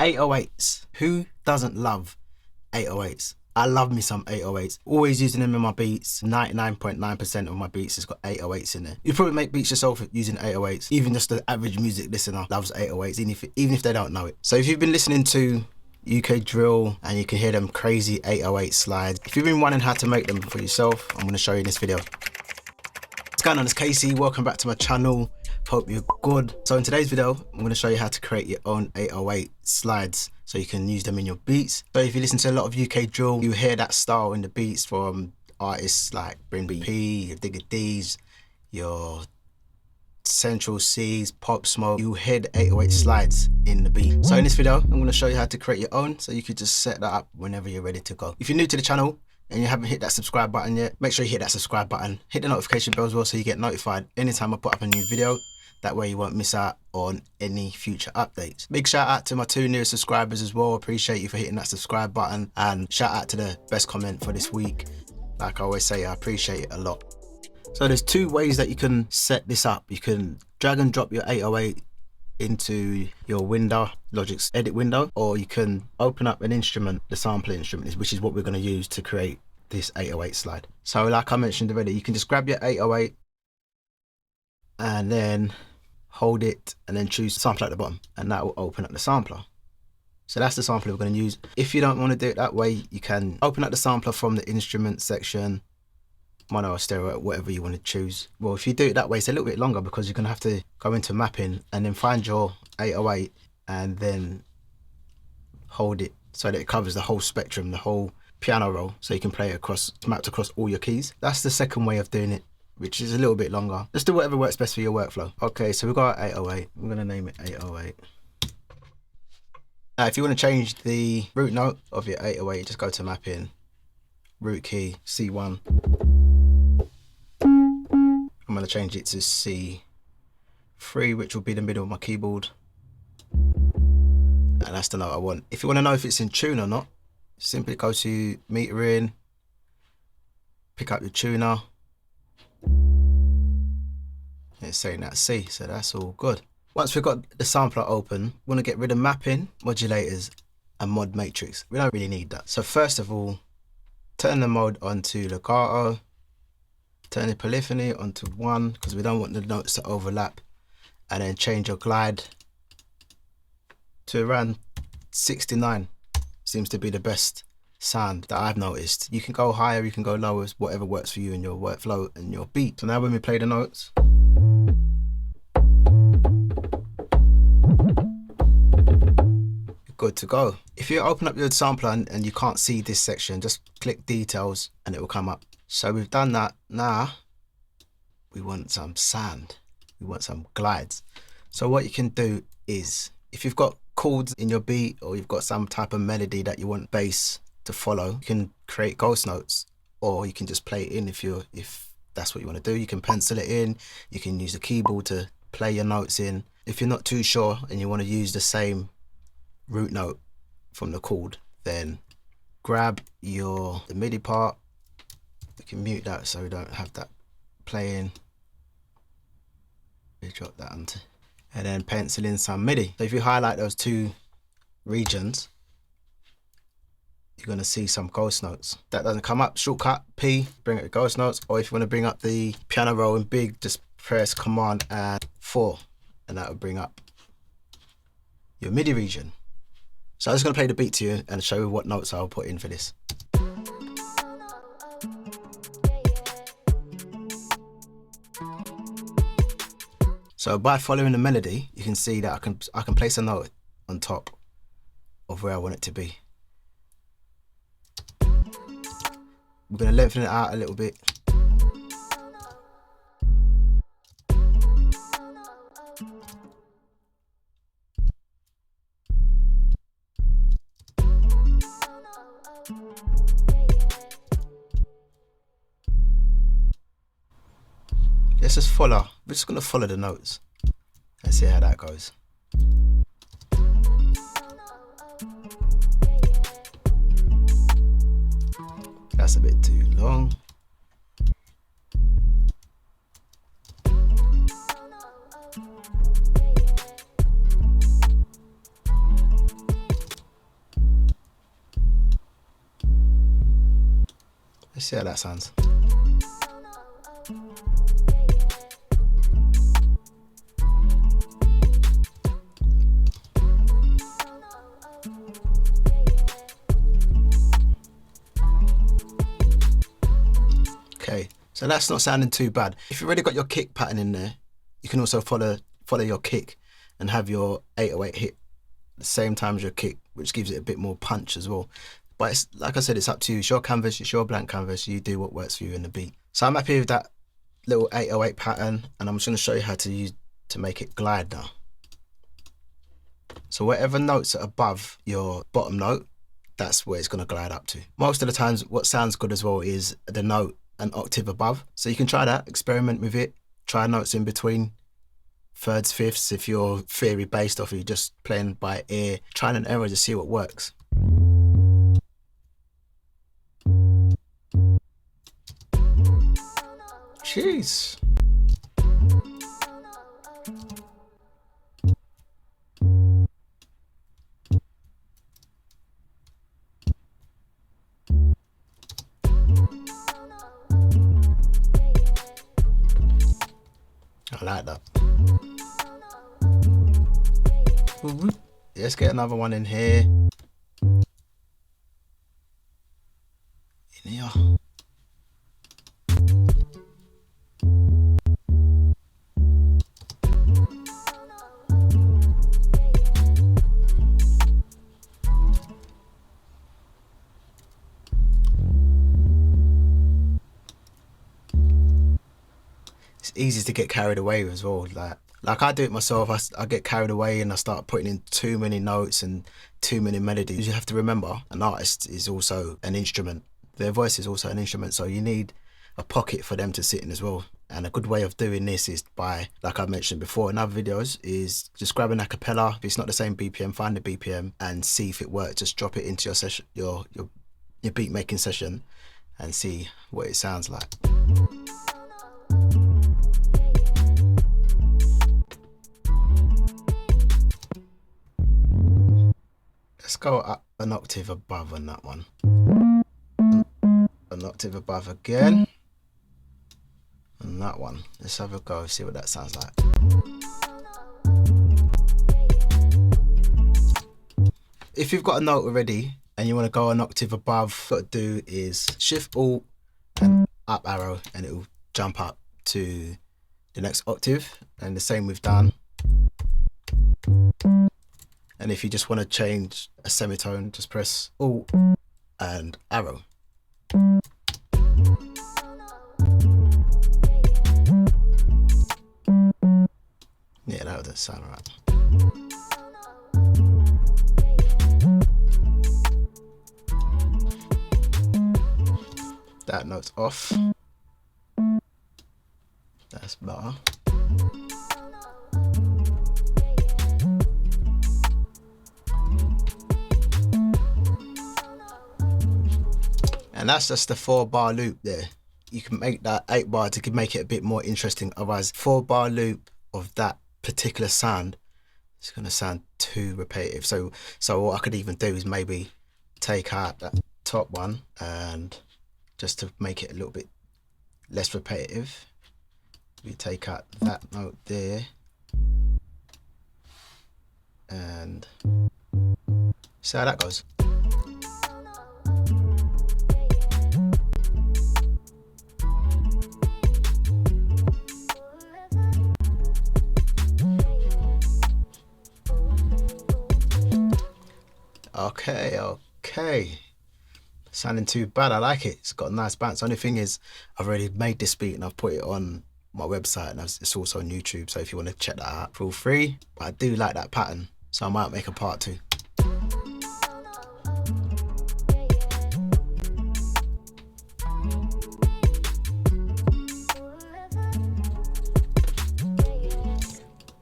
808s. Who doesn't love 808s? I love me some 808s. Always using them in my beats. 99.9% of my beats has got 808s in there. You probably make beats yourself using 808s. Even just the average music listener loves 808s, even if they don't know it. So if you've been listening to UK drill and you can hear them crazy 808 slides, if you've been wondering how to make them for yourself, I'm going to show you in this video. What's going on, it's Casey. Welcome back to my channel. Hope you're good. So in today's video, I'm going to show you how to create your own 808 slides so you can use them in your beats. So if you listen to a lot of UK drill, you hear that style in the beats from artists like Bring BP, your Digger D's, your Central C's, Pop Smoke. You hear the 808 slides in the beat. So in this video, I'm going to show you how to create your own, so you could just set that up whenever you're ready to go. If you're new to the channel and you haven't hit that subscribe button yet, make sure you hit that subscribe button. Hit the notification bell as well so you get notified anytime I put up a new video. That way you won't miss out on any future updates. Big shout out to my 2 newest subscribers as well. Appreciate you for hitting that subscribe button, and shout out to the best comment for this week. Like I always say, I appreciate it a lot. So there's 2 ways that you can set this up. You can drag and drop your 808 into your window, Logic's edit window, or you can open up an instrument, the sampling instrument, which is what we're going to use to create this 808 slide. So like I mentioned already, you can just grab your 808 and then hold it and then choose sample at the bottom, and that will open up the sampler. So that's the sampler we're going to use. If you don't want to do it that way, you can open up the sampler from the instrument section, mono or stereo, whatever you want to choose. Well, if you do it that way, it's a little bit longer because you're going to have to go into mapping and then find your 808 and then hold it so that it covers the whole spectrum, the whole piano roll, so you can play it across, mapped across all your keys. That's the second way of doing it, which is a little bit longer. Just do whatever works best for your workflow. Okay, so we've got 808. I'm going to name it 808. Now, if you want to change the root note of your 808, just go to mapping, root key, C1. I'm going to change it to C3, which will be the middle of my keyboard. And that's the note I want. If you want to know if it's in tune or not, simply go to metering, pick up your tuner. It's saying that's C, so that's all good. Once we've got the sampler open, we want to get rid of mapping, modulators, and mod matrix. We don't really need that. So first of all, turn the mode onto legato, turn the polyphony onto 1 because we don't want the notes to overlap, and then change your glide to around 69. Seems to be the best sound that I've noticed. You can go higher, you can go lower, whatever works for you in your workflow and your beat. So now when we play the notes, good to go. If you open up your sampler and you can't see this section, just click details and it will come up. So we've done that. Now we want some sound, we want some glides. So what you can do is, if you've got chords in your beat or you've got some type of melody that you want bass to follow, you can create ghost notes, or you can just play it in if that's what you want to do. You can pencil it in, you can use the keyboard to play your notes in. If you're not too sure and you want to use the same root note from the chord, then grab the MIDI part. We can mute that so we don't have that playing. We drop that onto, and then pencil in some MIDI. So if you highlight those 2 regions, you're going to see some ghost notes. That doesn't come up, shortcut P, bring up the ghost notes. Or if you want to bring up the piano roll in big, just press Command and 4, and that will bring up your MIDI region. So I'm just going to play the beat to you and show you what notes I'll put in for this. So by following the melody, you can see that I can place a note on top of where I want it to be. We're going to lengthen it out a little bit. Let's just follow. We're just going to follow the notes and see how that goes. That's a bit too long. Let's see how that sounds. Okay, so that's not sounding too bad. If you've already got your kick pattern in there, you can also follow your kick and have your 808 hit the same time as your kick, which gives it a bit more punch as well. But it's, like I said, it's up to you. It's your canvas, it's your blank canvas. You do what works for you in the beat. So I'm happy with that little 808 pattern, and I'm just going to show you how to make it glide now. So whatever notes are above your bottom note, that's where it's going to glide up to. Most of the times, what sounds good as well is the note an octave above. So you can try that, experiment with it, try notes in between, thirds, fifths, if you're theory based off, you're just playing by ear, trying and error to see what works. Jeez. I like that. Let's get another one in here. In here. It's easy to get carried away as well. Like I do it myself. I get carried away and I start putting in too many notes and too many melodies. You have to remember, an artist is also an instrument. Their voice is also an instrument, so you need a pocket for them to sit in as well. And a good way of doing this is by, like I mentioned before in other videos, is just grab an acapella. If it's not the same BPM, find the BPM and see if it works. Just drop it into your session, your beat making session, and see what it sounds like. Let's go up an octave above on that one. An octave above again. And that one. Let's have a go, see what that sounds like. If you've got a note already and you want to go an octave above, what to do is shift alt and up arrow, and it will jump up to the next octave. And the same with down. And if you just want to change a semitone, just press alt and arrow. Yeah, that does sound right. That note's off. That's better. And that's just the 4-bar loop there. You can make that 8 bar to make it a bit more interesting. Otherwise, 4-bar loop of that particular sound, it's going to sound too repetitive. So what I could even do is maybe take out that top one, and just to make it a little bit less repetitive, we take out that note there, and see how that goes. Okay. Sounding too bad. I like it. It's got a nice bounce. Only thing is, I've already made this beat and I've put it on my website, and it's also on YouTube. So if you want to check that out, feel free. But I do like that pattern, so I might make a part 2.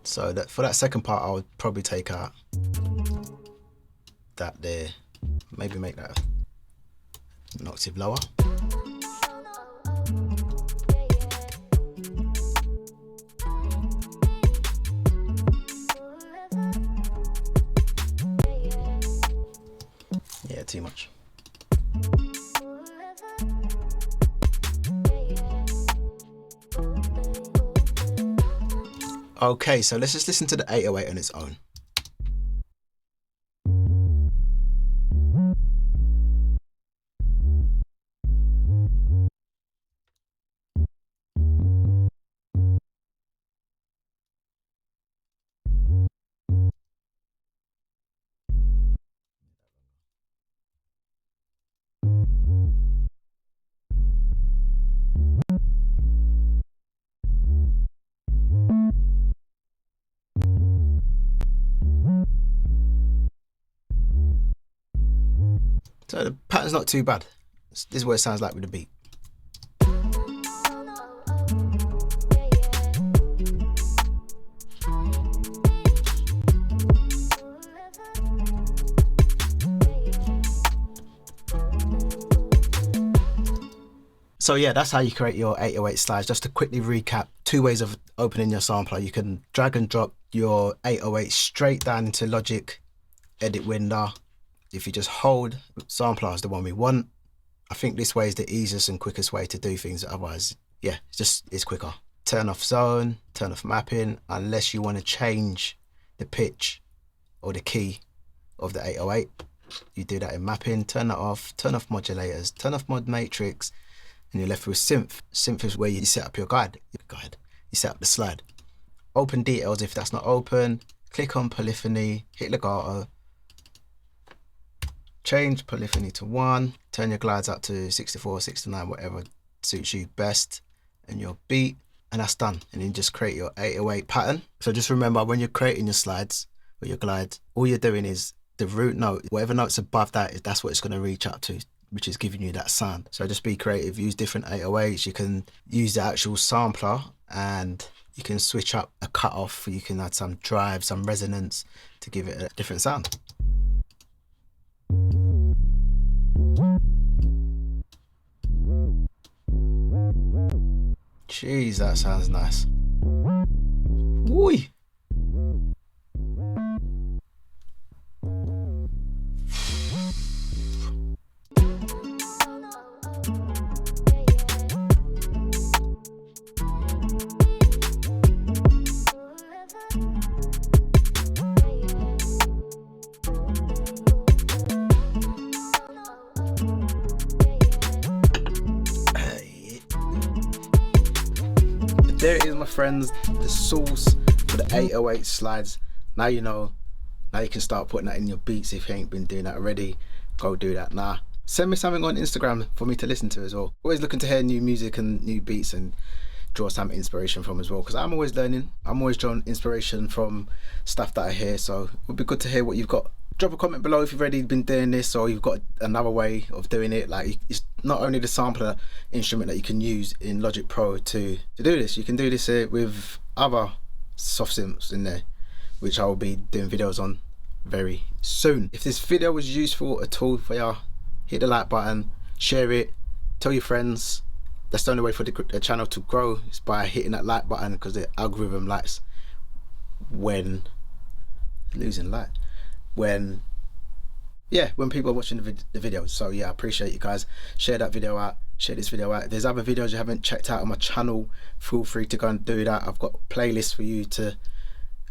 So that for that second part, I would probably take out that there, maybe make that an octave lower. Yeah, too much. Okay, so let's just listen to the 808 on its own. So the pattern's not too bad. This is what it sounds like with the beat. So yeah, that's how you create your 808 slides. Just to quickly recap, 2 ways of opening your sampler. You can drag and drop your 808 straight down into Logic edit window. If you just hold sampler is the one we want. I think this way is the easiest and quickest way to do things. Otherwise, yeah, it's quicker. Turn off zone, turn off mapping, unless you want to change the pitch or the key of the 808. You do that in mapping, turn that off, turn off modulators, turn off mod matrix, and you're left with synth. Synth is where you set up your guide. You set up the slide. Open details if that's not open. Click on polyphony, hit legato. Change polyphony to 1. Turn your glides up to 64, 69, whatever suits you best. And your beat. And that's done. And then just create your 808 pattern. So just remember, when you're creating your slides or your glides, all you're doing is the root note. Whatever note's above that, that's what it's going to reach up to, which is giving you that sound. So just be creative, use different 808s. You can use the actual sampler and you can switch up a cutoff. You can add some drive, some resonance to give it a different sound. Jeez, that sounds nice. Woo! There it is, my friends, the source for the 808 slides. Now you know. Now you can start putting that in your beats. If you ain't been doing that already, go do that now. Send me something on Instagram for me to listen to as well. Always looking to hear new music and new beats and draw some inspiration from as well, because I'm always learning. I'm always drawing inspiration from stuff that I hear, so it would be good to hear what you've got. Drop a comment below if you've already been doing this or you've got another way of doing it. Like, it's not only the sampler instrument that you can use in Logic Pro to do this. You can do this with other soft synths in there, which I will be doing videos on very soon. If this video was useful at all for you, hit the like button, share it, tell your friends. That's the only way for the channel to grow, is by hitting that like button, because the algorithm likes when losing light. When people are watching the videos. So yeah, I appreciate you guys. Share that video out, share this video out. If there's other videos you haven't checked out on my channel, feel free to go and do that. I've got playlists for you to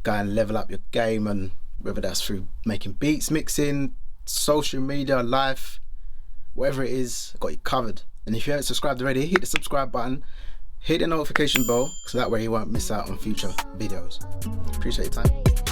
go and level up your game, and whether that's through making beats, mixing, social media, life, whatever it is, I've got you covered. And if you haven't subscribed already, hit the subscribe button, hit the notification bell, so that way you won't miss out on future videos. Appreciate your time.